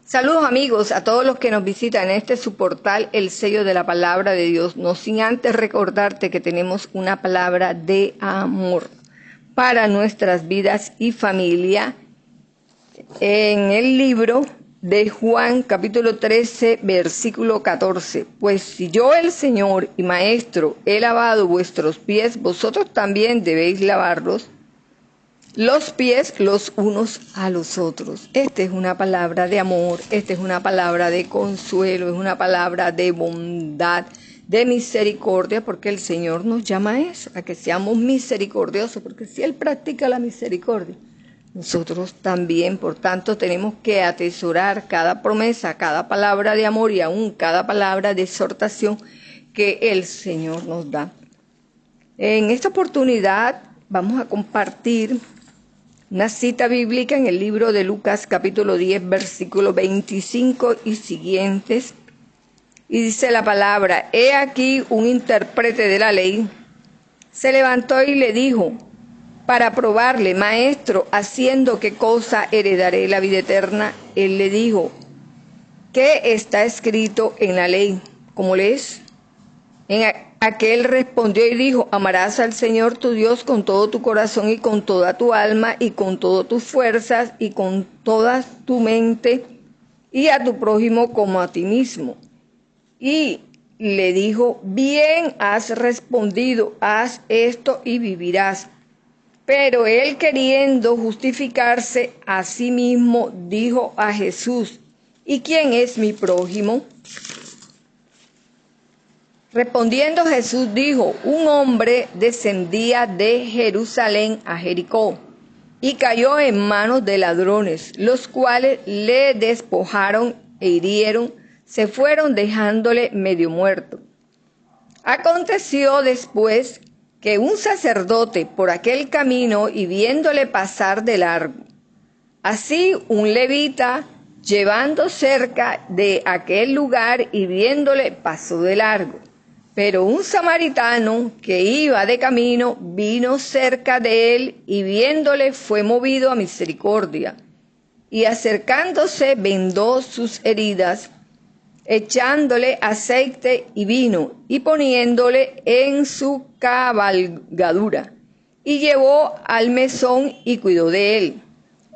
Saludos amigos a todos los que nos visitan en este su portal, El Sello de la Palabra de Dios. No sin antes recordarte que tenemos una palabra de amor para nuestras vidas y familia en el libro de Juan capítulo 13 versículo 14. Pues si yo el Señor y Maestro he lavado vuestros pies, vosotros también debéis lavarlos los pies los unos a los otros. Esta es una palabra de amor, esta es una palabra de consuelo, es una palabra de bondad, de misericordia, porque el Señor nos llama a eso, a que seamos misericordiosos, porque si Él practica la misericordia, nosotros también, por tanto, tenemos que atesorar cada promesa, cada palabra de amor y aún cada palabra de exhortación que el Señor nos da. En esta oportunidad vamos a compartir una cita bíblica en el libro de Lucas capítulo 10 versículo 25 y siguientes. Y dice la palabra: he aquí un intérprete de la ley se levantó y le dijo, para probarle: Maestro, ¿haciendo qué cosa heredaré la vida eterna? Él le dijo: ¿qué está escrito en la ley? ¿Cómo lees? Aquel respondió y dijo: amarás al Señor tu Dios con todo tu corazón y con toda tu alma y con todas tus fuerzas y con toda tu mente, y a tu prójimo como a ti mismo. Y le dijo: bien has respondido, haz esto y vivirás. Pero él, queriendo justificarse a sí mismo, dijo a Jesús: ¿y quién es mi prójimo? Respondiendo Jesús dijo: un hombre descendía de Jerusalén a Jericó y cayó en manos de ladrones, los cuales le despojaron e hirieron, se fueron dejándole medio muerto. Aconteció después que un sacerdote por aquel camino y viéndole pasar de largo, así un levita llevando cerca de aquel lugar y viéndole pasó de largo. Pero un samaritano que iba de camino vino cerca de él y viéndole fue movido a misericordia. Y acercándose vendó sus heridas, echándole aceite y vino y poniéndole en su cabalgadura. Y llevó al mesón y cuidó de él.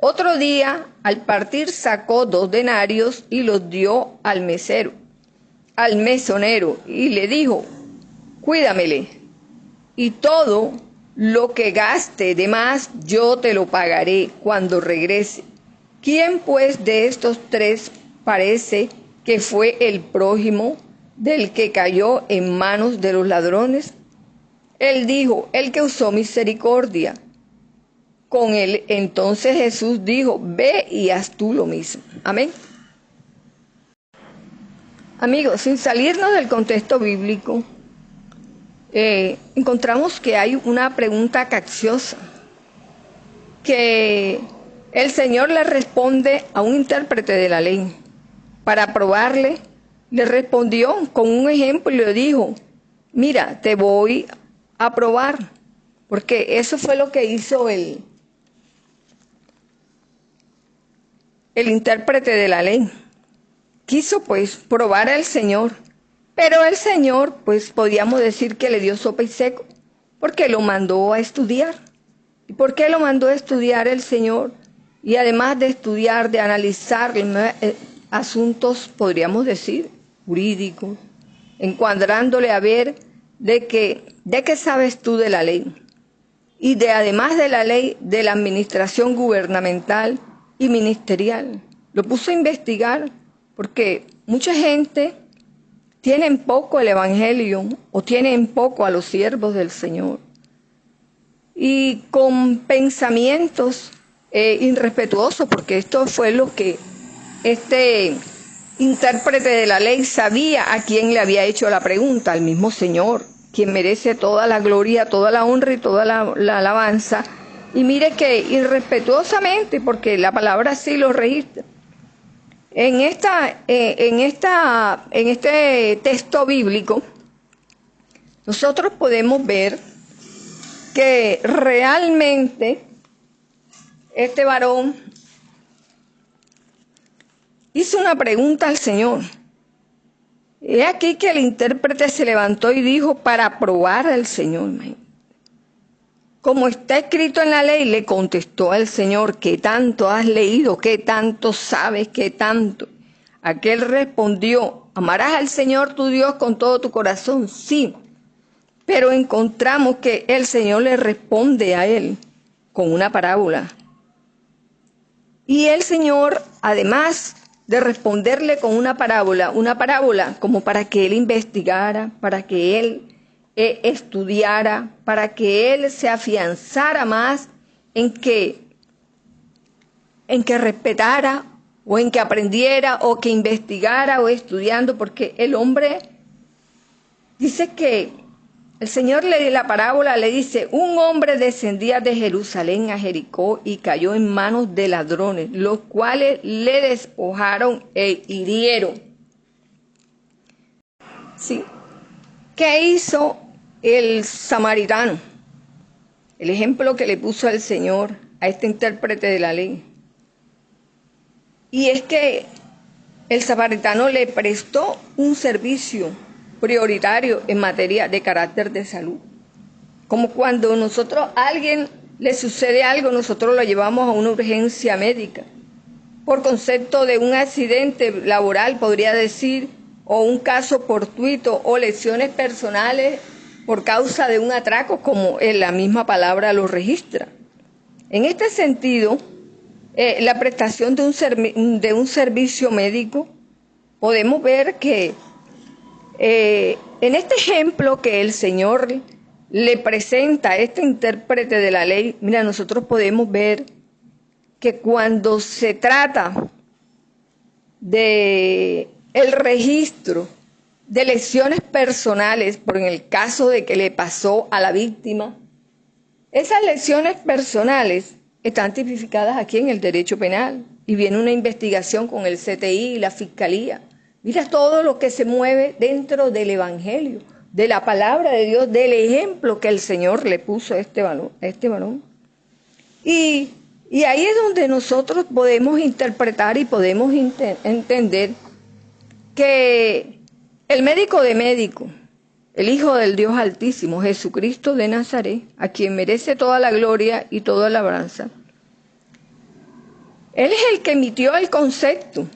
Otro día, al partir, sacó 2 denarios y los dio al mesonero, y le dijo: cuídamele, y todo lo que gaste de más yo te lo pagaré cuando regrese. ¿Quién pues de estos 3 parece que fue el prójimo del que cayó en manos de los ladrones? Él dijo: el que usó misericordia con él. Entonces Jesús dijo: ve y haz tú lo mismo. Amén. Amigos, sin salirnos del contexto bíblico, encontramos que hay una pregunta capciosa que el Señor le responde a un intérprete de la ley. Para probarle, le respondió con un ejemplo y le dijo: mira, te voy a probar, porque eso fue lo que hizo el intérprete de la ley. Quiso pues probar al Señor, pero el Señor, pues podíamos decir que le dio sopa y seco, porque lo mandó a estudiar. ¿Y por qué lo mandó a estudiar el Señor? Y además de estudiar, de analizar asuntos, podríamos decir, jurídicos, encuadrándole a ver de qué sabes tú de la ley. Y además de la ley, de la administración gubernamental y ministerial. Lo puso a investigar porque mucha gente tiene en poco el evangelio o tiene en poco a los siervos del Señor. Y con pensamientos irrespetuosos, porque esto fue lo que este intérprete de la ley sabía a quién le había hecho la pregunta: al mismo Señor, quien merece toda la gloria, toda la honra y toda la alabanza. Y mire que irrespetuosamente, porque la palabra sí lo registra. En este texto bíblico, nosotros podemos ver que realmente este varón hizo una pregunta al Señor. He aquí que el intérprete se levantó y dijo para probar al Señor. Como está escrito en la ley, le contestó al Señor: ¿qué tanto has leído? ¿Qué tanto sabes? ¿Qué tanto? Aquel respondió: amarás al Señor tu Dios con todo tu corazón. Sí, pero encontramos que el Señor le responde a él con una parábola. Y el Señor, además de responderle con una parábola como para que él investigara, para que él estudiara, para que él se afianzara más en que respetara o en que aprendiera o que investigara o estudiando, porque el hombre dice que el Señor la parábola le dice: un hombre descendía de Jerusalén a Jericó y cayó en manos de ladrones, los cuales le despojaron e hirieron. ¿Sí? ¿Qué hizo el samaritano? El ejemplo que le puso el Señor a este intérprete de la ley. Y es que el samaritano le prestó un servicio prioritario en materia de carácter de salud. Como cuando a alguien le sucede algo, nosotros lo llevamos a una urgencia médica. Por concepto de un accidente laboral, podría decir, o un caso fortuito, o lesiones personales por causa de un atraco, como en la misma palabra lo registra. En este sentido, la prestación de un servicio médico, podemos ver que en este ejemplo que el Señor le presenta a este intérprete de la ley, mira, nosotros podemos ver que cuando se trata de el registro de lesiones personales, por en el caso de que le pasó a la víctima, esas lesiones personales están tipificadas aquí en el derecho penal y viene una investigación con el CTI y la Fiscalía. Mira todo lo que se mueve dentro del Evangelio, de la palabra de Dios, del ejemplo que el Señor le puso a este varón. Y ahí es donde nosotros podemos interpretar y podemos entender que el médico de médicos, el Hijo del Dios Altísimo, Jesucristo de Nazaret, a quien merece toda la gloria y toda la alabanza, Él es el que emitió el concepto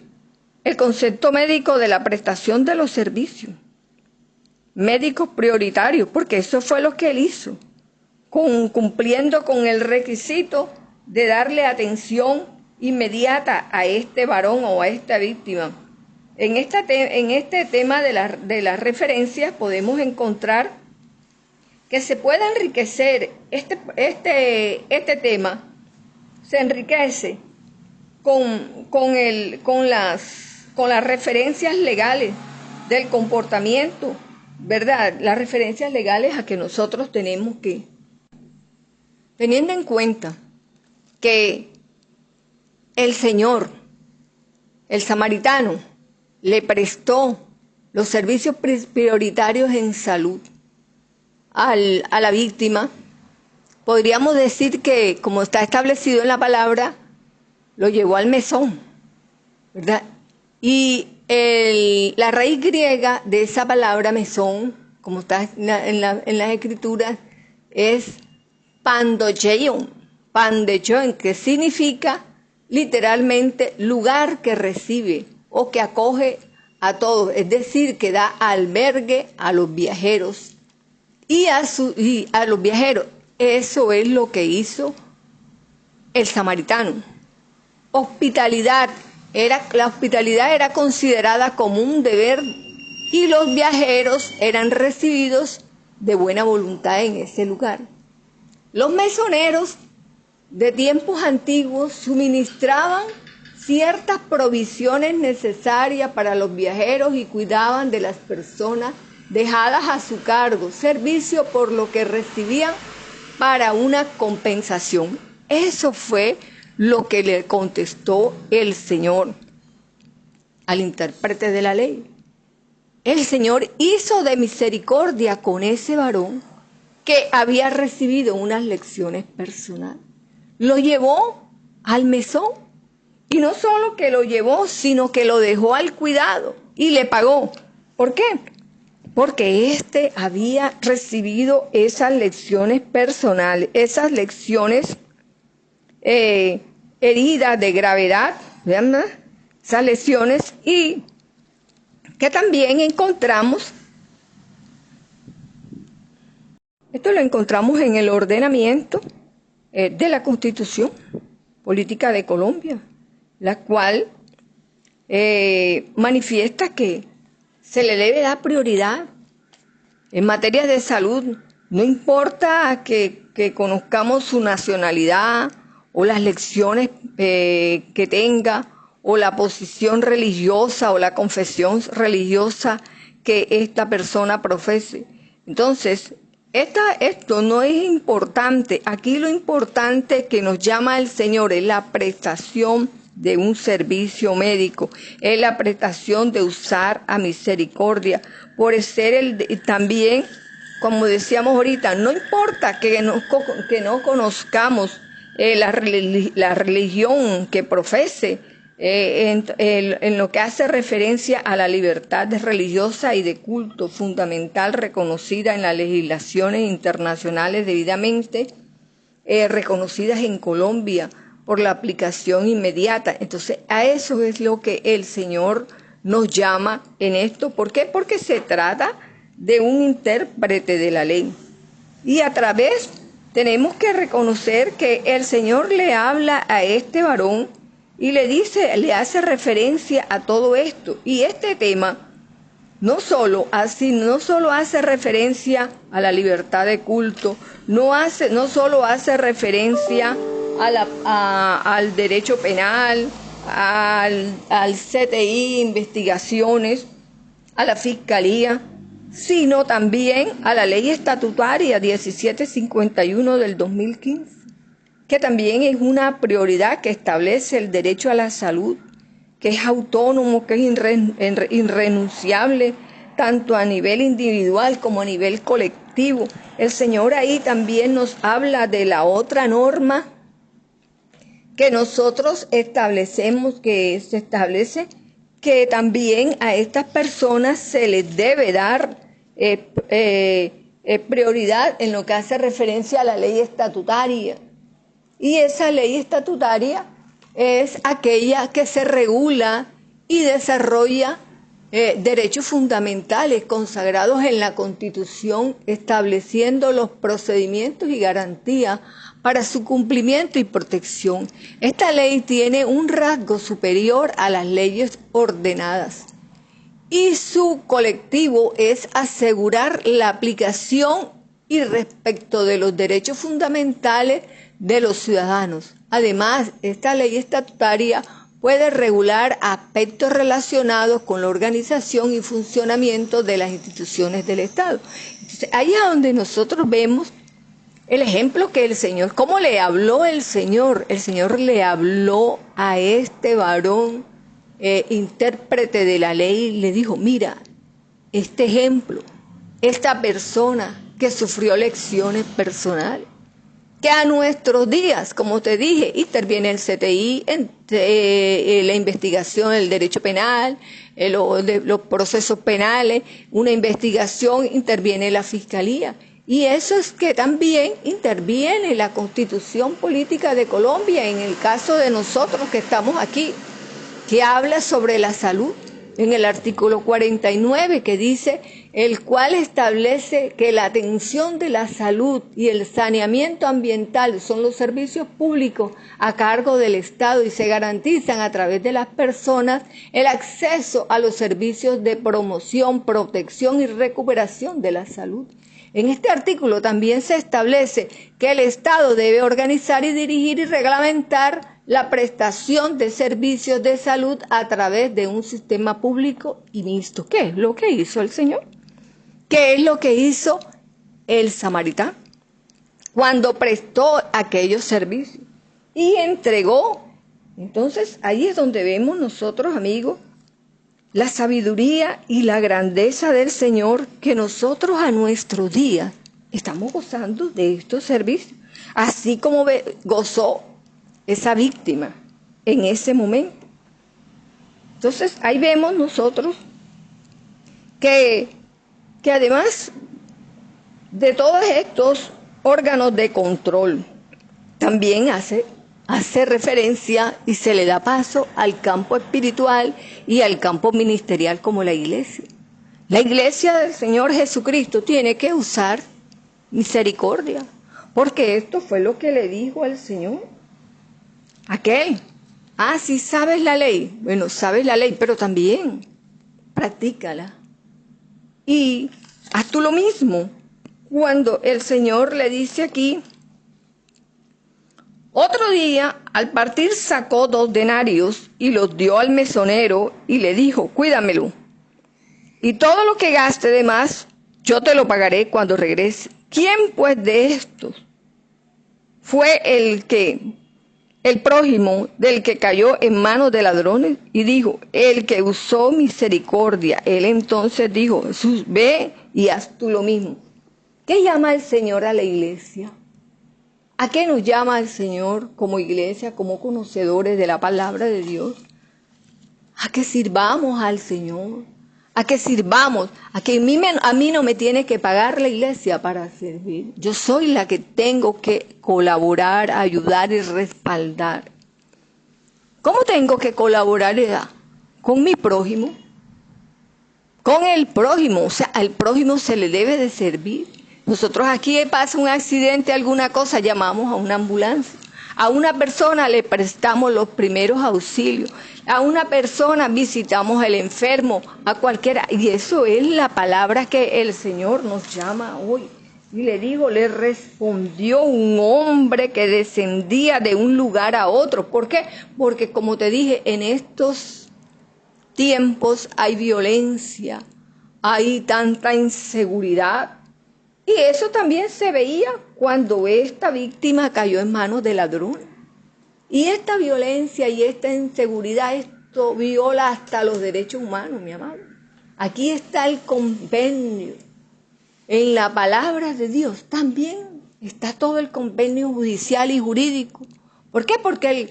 médico de la prestación de los servicios médicos prioritarios, porque eso fue lo que Él hizo, cumpliendo con el requisito de darle atención inmediata a este varón o a esta víctima. En este tema de las referencias podemos encontrar que se puede enriquecer este tema, se enriquece con las referencias legales del comportamiento, ¿verdad? Las referencias legales a que nosotros tenemos que, teniendo en cuenta que el Señor, el samaritano, le prestó los servicios prioritarios en salud a la víctima, podríamos decir que, como está establecido en la palabra, lo llevó al mesón, ¿verdad? Y la raíz griega de esa palabra mesón, como está en las escrituras, es pandecheion, que significa literalmente lugar que recibe o que acoge a todos, es decir, que da albergue a los viajeros y a los viajeros. Eso es lo que hizo el samaritano. La hospitalidad era considerada como un deber y los viajeros eran recibidos de buena voluntad en ese lugar. Los mesoneros de tiempos antiguos suministraban ciertas provisiones necesarias para los viajeros y cuidaban de las personas dejadas a su cargo, servicio por lo que recibían para una compensación. Eso fue lo que le contestó el Señor al intérprete de la ley. El Señor hizo de misericordia con ese varón que había recibido unas lecciones personales. Lo llevó al mesón Y no solo que lo llevó, sino que lo dejó al cuidado y le pagó. ¿Por qué? Porque éste había recibido esas lecciones personales, esas lecciones heridas de gravedad, ¿verdad? Esas lecciones, y que también encontramos, esto lo encontramos en el ordenamiento de la Constitución Política de Colombia, la cual manifiesta que se le debe dar prioridad en materia de salud. No importa que conozcamos su nacionalidad o las lecciones que tenga, o la posición religiosa o la confesión religiosa que esta persona profese. Entonces, esto no es importante. Aquí lo importante que nos llama el Señor es la prestación de un servicio médico, es la prestación de usar a misericordia, por ser también, como decíamos ahorita, no importa que no conozcamos la religión que profese, en lo que hace referencia a la libertad religiosa y de culto fundamental reconocida en las legislaciones internacionales debidamente reconocidas en Colombia por la aplicación inmediata. Entonces, a eso es lo que el Señor nos llama en esto. ¿Por qué? Porque se trata de un intérprete de la ley. Y a través tenemos que reconocer que el Señor le habla a este varón y le hace referencia a todo esto. Y este tema no solo hace referencia a la libertad de culto, no solo hace referencia al derecho penal, al CTI, investigaciones, a la Fiscalía, sino también a la Ley Estatutaria 1751 del 2015, que también es una prioridad que establece el derecho a la salud, que es autónomo, que es irrenunciable, tanto a nivel individual como a nivel colectivo. El Señor ahí también nos habla de la otra norma que nosotros establecemos, que se establece que también a estas personas se les debe dar prioridad en lo que hace referencia a la ley estatutaria. Y esa ley estatutaria es aquella que se regula y desarrolla derechos fundamentales consagrados en la Constitución, estableciendo los procedimientos y garantías para su cumplimiento y protección. Esta ley tiene un rasgo superior a las leyes ordenadas y su colectivo es asegurar la aplicación y respecto de los derechos fundamentales de los ciudadanos. Además, esta ley estatutaria puede regular aspectos relacionados con la organización y funcionamiento de las instituciones del Estado. Entonces, ahí es donde nosotros vemos el ejemplo que el Señor, cómo le habló el Señor. El Señor le habló a este varón intérprete de la ley y le dijo, mira, este ejemplo, esta persona que sufrió lecciones personales, que a nuestros días, como te dije, interviene el CTI, la investigación, el derecho penal, los procesos penales, una investigación, interviene la Fiscalía. Y eso es que también interviene la Constitución Política de Colombia, en el caso de nosotros que estamos aquí, que habla sobre la salud, en el artículo 49, que dice, el cual establece que la atención de la salud y el saneamiento ambiental son los servicios públicos a cargo del Estado y se garantizan a través de las personas el acceso a los servicios de promoción, protección y recuperación de la salud. En este artículo también se establece que el Estado debe organizar y dirigir y reglamentar la prestación de servicios de salud a través de un sistema público y mixto. ¿Qué es lo que hizo el Señor? ¿Qué es lo que hizo el samaritano cuando prestó aquellos servicios y entregó? Entonces, ahí es donde vemos nosotros, amigos, la sabiduría y la grandeza del Señor, que nosotros a nuestro día estamos gozando de estos servicios, así como gozó esa víctima en ese momento. Entonces, ahí vemos nosotros que además de todos estos órganos de control, también hace referencia y se le da paso al campo espiritual y al campo ministerial como la iglesia. La iglesia del Señor Jesucristo tiene que usar misericordia, porque esto fue lo que le dijo al Señor. Aquel, si sabes la ley, bueno, sabes la ley, pero también practícala. Y haz tú lo mismo. Cuando el Señor le dice aquí, otro día, al partir sacó 2 denarios y los dio al mesonero y le dijo, cuídamelo. Y todo lo que gaste de más, yo te lo pagaré cuando regrese. ¿Quién pues de estos fue el prójimo del que cayó en manos de ladrones? Y dijo, el que usó misericordia. Él entonces dijo, Jesús, ve y haz tú lo mismo. ¿Qué llama el Señor a la iglesia? ¿A qué nos llama el Señor como iglesia, como conocedores de la palabra de Dios? A que sirvamos al Señor, a que sirvamos, a que a mí no me tiene que pagar la iglesia para servir. Yo soy la que tengo que colaborar, ayudar y respaldar. ¿Cómo tengo que colaborar? Con mi prójimo, con el prójimo, o sea, al prójimo se le debe de servir. Nosotros aquí pasa un accidente, alguna cosa, llamamos a una ambulancia. A una persona le prestamos los primeros auxilios. A una persona visitamos al enfermo, a cualquiera. Y eso es la palabra que el Señor nos llama hoy. Y le respondió un hombre que descendía de un lugar a otro. ¿Por qué? Porque como te dije, en estos tiempos hay violencia, hay tanta inseguridad. Y eso también se veía cuando esta víctima cayó en manos de ladrones. Y esta violencia y esta inseguridad, esto viola hasta los derechos humanos, mi amado. Aquí está el compendio. En la palabra de Dios también está todo el compendio judicial y jurídico. ¿Por qué? Porque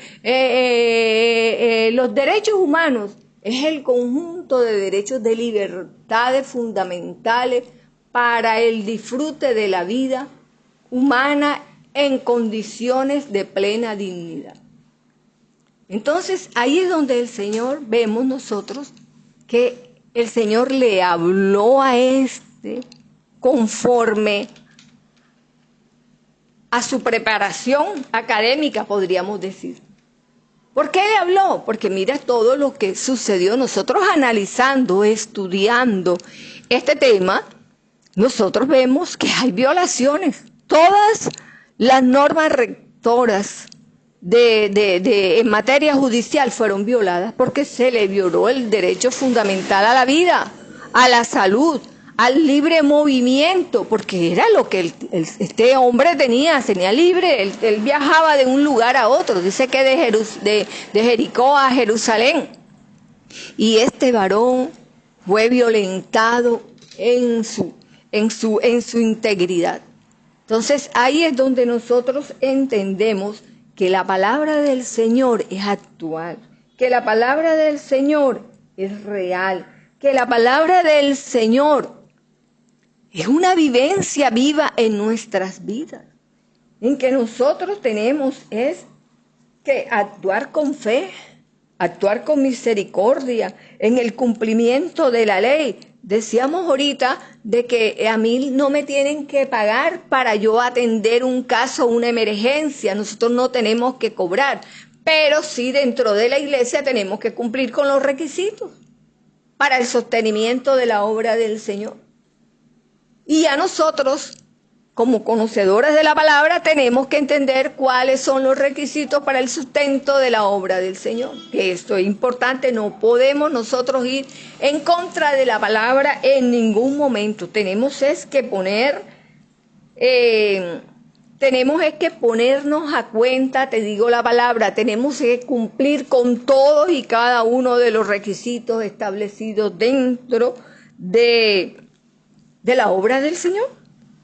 los derechos humanos es el conjunto de derechos de libertades fundamentales para el disfrute de la vida humana en condiciones de plena dignidad. Entonces, ahí es donde el Señor, vemos nosotros que el Señor le habló a conforme a su preparación académica, podríamos decir. ¿Por qué le habló? Porque mira todo lo que sucedió. Nosotros analizando, estudiando este tema, nosotros vemos que hay violaciones. Todas las normas rectoras en materia judicial fueron violadas porque se le violó el derecho fundamental a la vida, a la salud, al libre movimiento, porque era lo que este hombre tenía libre, él viajaba de un lugar a otro, dice que de Jericó a Jerusalén, y este varón fue violentado en su integridad. Entonces ahí es donde nosotros entendemos que la palabra del Señor es actual, que la palabra del Señor es real, que la palabra del Señor es una vivencia viva en nuestras vidas, en que nosotros tenemos es que actuar con fe, actuar con misericordia, en el cumplimiento de la ley. Decíamos ahorita de que a mí no me tienen que pagar para yo atender un caso, una emergencia. Nosotros no tenemos que cobrar, pero sí dentro de la iglesia tenemos que cumplir con los requisitos para el sostenimiento de la obra del Señor. Y a nosotros, como conocedores de la palabra, tenemos que entender cuáles son los requisitos para el sustento de la obra del Señor. Que esto es importante, no podemos nosotros ir en contra de la palabra en ningún momento. Tenemos que ponernos a cuenta, te digo la palabra, tenemos que cumplir con todos y cada uno de los requisitos establecidos dentro de la obra del Señor.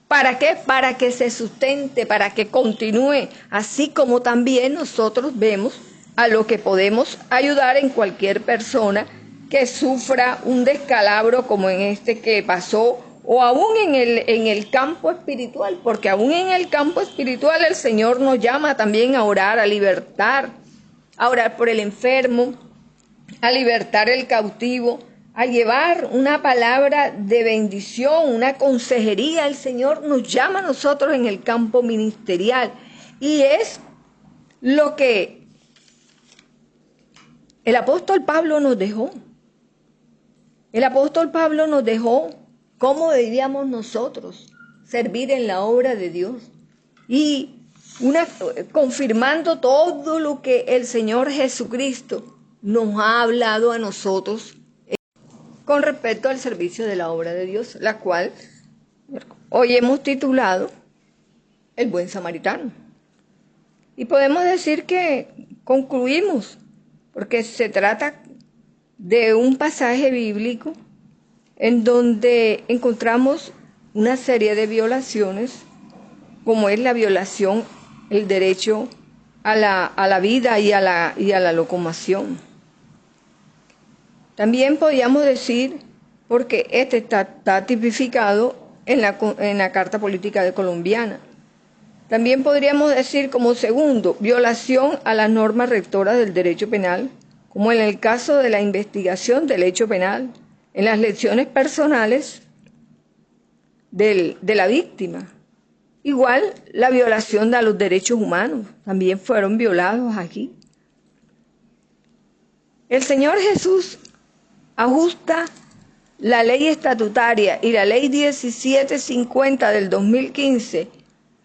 ¿Para qué? Para que se sustente, para que continúe, así como también nosotros vemos a lo que podemos ayudar en cualquier persona que sufra un descalabro como en este que pasó, o aún en el campo espiritual, porque aún en el campo espiritual el Señor nos llama también a orar, a libertar, a orar por el enfermo, a libertar el cautivo, a llevar una palabra de bendición, una consejería. El Señor nos llama a nosotros en el campo ministerial, y es lo que el apóstol Pablo nos dejó. El apóstol Pablo nos dejó cómo debíamos nosotros servir en la obra de Dios, y confirmando todo lo que el Señor Jesucristo nos ha hablado a nosotros con respecto al servicio de la obra de Dios, la cual hoy hemos titulado El Buen Samaritano. Y podemos decir que concluimos, porque se trata de un pasaje bíblico en donde encontramos una serie de violaciones, como es la violación, el derecho a la vida y a la locomoción. También podríamos decir, porque este está tipificado en la Carta Política de Colombiana. También podríamos decir como segundo, violación a las normas rectoras del derecho penal, como en el caso de la investigación del hecho penal, en las lecciones personales de la víctima. Igual la violación de los derechos humanos, también fueron violados aquí. El Señor Jesús ajusta la ley estatutaria y la ley 1750 del 2015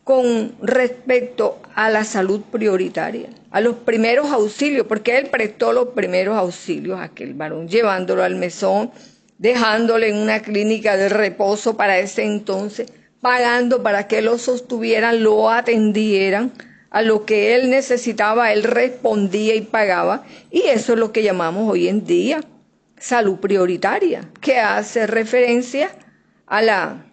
con respecto a la salud prioritaria, a los primeros auxilios, porque Él prestó los primeros auxilios a aquel varón, llevándolo al mesón, dejándole en una clínica de reposo para ese entonces, pagando para que lo sostuvieran, lo atendieran, a lo que él necesitaba, él respondía y pagaba, y eso es lo que llamamos hoy en día salud prioritaria, que hace referencia a la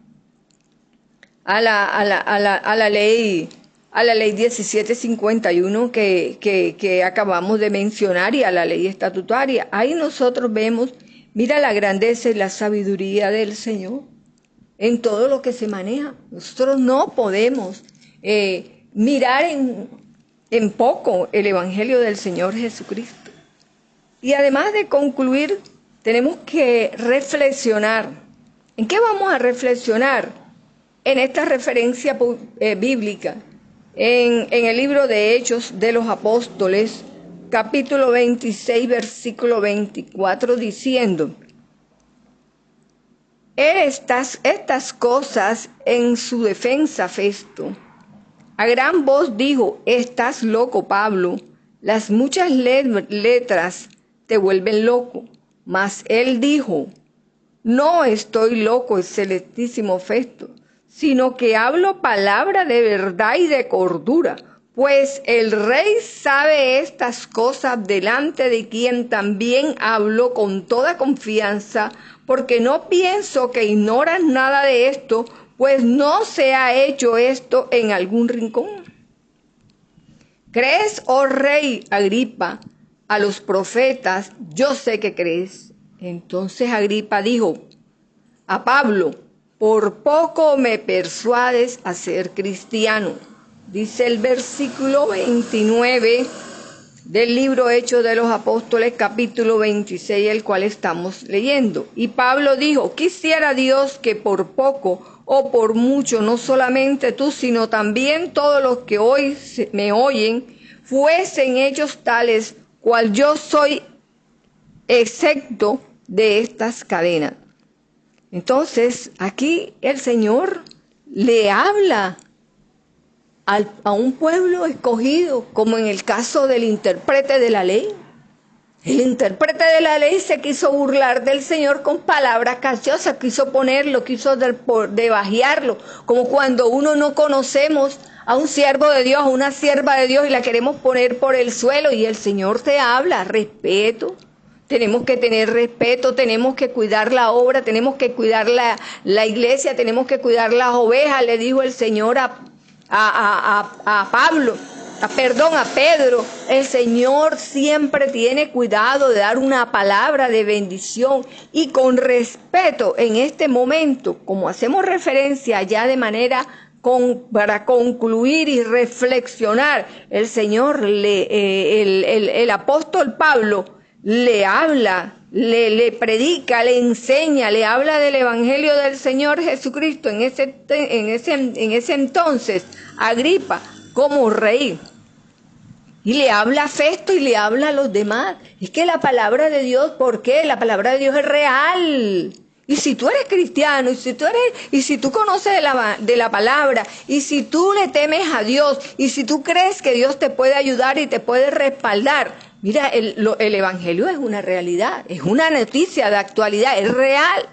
ley 1751 que acabamos de mencionar, y a la ley estatutaria. Ahí nosotros vemos, mira la grandeza y la sabiduría del Señor en todo lo que se maneja. Nosotros no podemos mirar en poco el Evangelio del Señor Jesucristo. Y además de concluir, tenemos que reflexionar. ¿En qué vamos a reflexionar? En esta referencia bíblica, en el libro de Hechos de los Apóstoles, capítulo 26, versículo 24, diciendo: estas cosas en su defensa, Festo a gran voz dijo: estás loco, Pablo, las muchas letras te vuelven loco. Mas él dijo: no estoy loco, excelentísimo Festo, sino que hablo palabra de verdad y de cordura, pues el rey sabe estas cosas, delante de quien también hablo con toda confianza, porque no pienso que ignoras nada de esto, pues no se ha hecho esto en algún rincón. ¿Crees, oh rey Agripa, a los profetas? Yo sé que crees. Entonces Agripa dijo a Pablo: por poco me persuades a ser cristiano. Dice el versículo 29 del libro Hechos de los Apóstoles, capítulo 26, el cual estamos leyendo. Y Pablo dijo: quisiera Dios que por poco o por mucho, no solamente tú, sino también todos los que hoy me oyen, fuesen hechos tales cual yo soy, excepto de estas cadenas. Entonces, aquí el Señor le habla a un pueblo escogido, como en el caso del intérprete de la ley. El intérprete de la ley se quiso burlar del Señor con palabras caciosas, quiso ponerlo, quiso debajearlo, como cuando uno no conocemos a un siervo de Dios, a una sierva de Dios, y la queremos poner por el suelo, y el Señor te habla: respeto. Tenemos que tener respeto, tenemos que cuidar la obra, tenemos que cuidar la iglesia, tenemos que cuidar las ovejas, le dijo el Señor a Pablo. a Pedro, el Señor siempre tiene cuidado de dar una palabra de bendición y con respeto en este momento, como hacemos referencia ya de manera para concluir y reflexionar, el Señor, el apóstol Pablo le habla, le predica, le enseña, le habla del Evangelio del Señor Jesucristo en ese entonces, Agripa, como rey. Y le habla a Festo y le habla a los demás. Es que la palabra de Dios, ¿por qué? La palabra de Dios es real. Y si tú eres cristiano, y si tú conoces de la palabra, y si tú le temes a Dios, y si tú crees que Dios te puede ayudar y te puede respaldar, mira, el Evangelio es una realidad, es una noticia de actualidad, es real.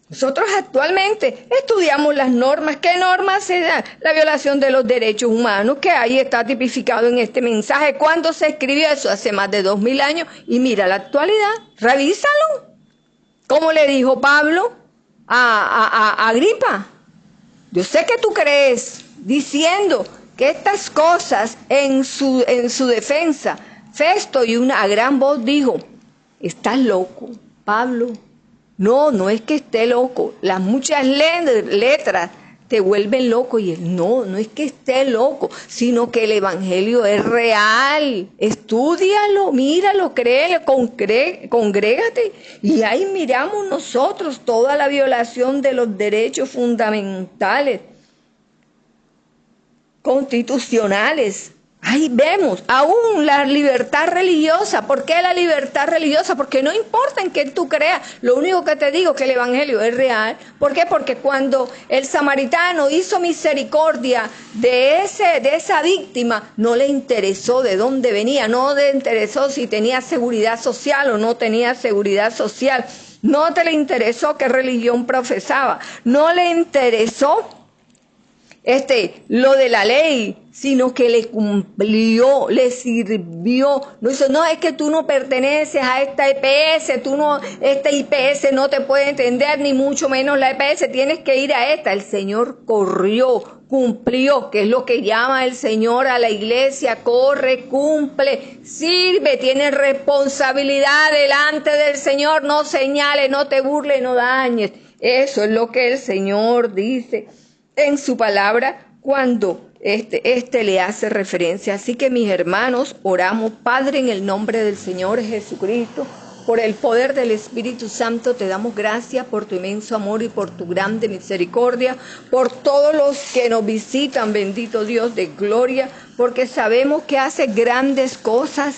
Nosotros actualmente estudiamos las normas. ¿Qué normas se dan? La violación de los derechos humanos, que ahí está tipificado en este mensaje. ¿Cuándo se escribió eso? Hace más de 2000 años. Y mira la actualidad, revísalo. ¿Cómo le dijo Pablo a Agripa? Yo sé que tú crees, diciendo que estas cosas en su defensa, Festo y a gran voz dijo, estás loco, Pablo. No es que esté loco. Las muchas letras te vuelven loco y él no es que esté loco, sino que el Evangelio es real. Estúdialo, míralo, créelo, congrégate. Y ahí miramos nosotros toda la violación de los derechos fundamentales, constitucionales. Ahí vemos aún la libertad religiosa. ¿Por qué la libertad religiosa? Porque no importa en qué tú creas. Lo único que te digo es que el Evangelio es real. ¿Por qué? Porque cuando el samaritano hizo misericordia de esa víctima, no le interesó de dónde venía, no le interesó si tenía seguridad social o no tenía seguridad social. No te le interesó qué religión profesaba. No le interesó lo de la ley, sino que le cumplió, le sirvió. No dice, no, es que tú no perteneces a esta EPS, esta IPS no te puede entender, ni mucho menos la EPS, tienes que ir a esta. El Señor corrió, cumplió, que es lo que llama el Señor a la iglesia: corre, cumple, sirve, tiene responsabilidad delante del Señor, no señales, no te burles, no dañes. Eso es lo que el Señor dice en su palabra cuando le hace referencia. Así que, mis hermanos, oramos. Padre, en el nombre del Señor Jesucristo, por el poder del Espíritu Santo, te damos gracias por tu inmenso amor y por tu grande misericordia, por todos los que nos visitan, bendito Dios de gloria, porque sabemos que hace grandes cosas,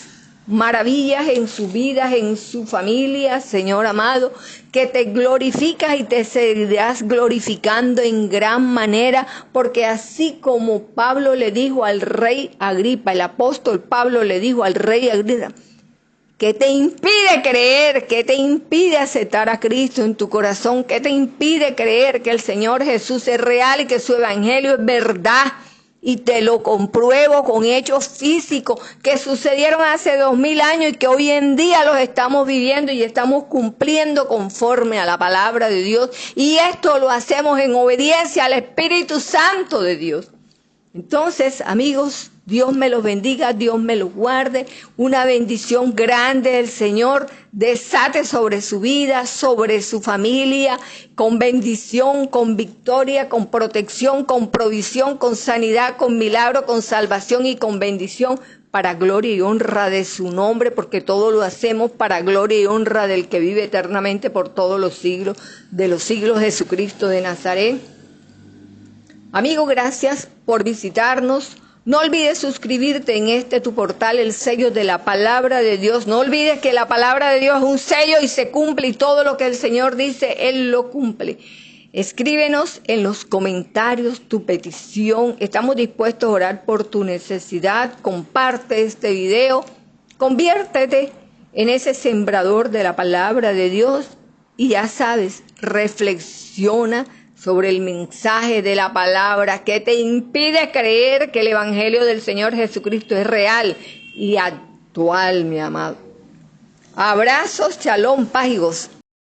maravillas en su vida, en su familia, Señor amado, que te glorificas y te seguirás glorificando en gran manera, porque así como Pablo le dijo al rey Agripa, el apóstol Pablo le dijo al rey Agripa, ¿qué te impide creer? ¿Qué te impide aceptar a Cristo en tu corazón? ¿Qué te impide creer que el Señor Jesús es real y que su evangelio es verdad? Y te lo compruebo con hechos físicos que sucedieron hace 2000 años y que hoy en día los estamos viviendo y estamos cumpliendo conforme a la palabra de Dios. Y esto lo hacemos en obediencia al Espíritu Santo de Dios. Entonces, amigos, Dios me los bendiga, Dios me los guarde. Una bendición grande del Señor desate sobre su vida, sobre su familia, con bendición, con victoria, con protección, con provisión, con sanidad, con milagro, con salvación y con bendición, para gloria y honra de su nombre, porque todo lo hacemos para gloria y honra del que vive eternamente por todos los siglos de los siglos, Jesucristo de Nazaret. Amigo, gracias por visitarnos. No olvides suscribirte en tu portal, el sello de la palabra de Dios. No olvides que la palabra de Dios es un sello y se cumple, y todo lo que el Señor dice, Él lo cumple. Escríbenos en los comentarios tu petición. Estamos dispuestos a orar por tu necesidad. Comparte este video. Conviértete en ese sembrador de la palabra de Dios. Y ya sabes, reflexiona sobre el mensaje de la palabra que te impide creer que el Evangelio del Señor Jesucristo es real y actual, mi amado. Abrazos, shalom, paz y gozo.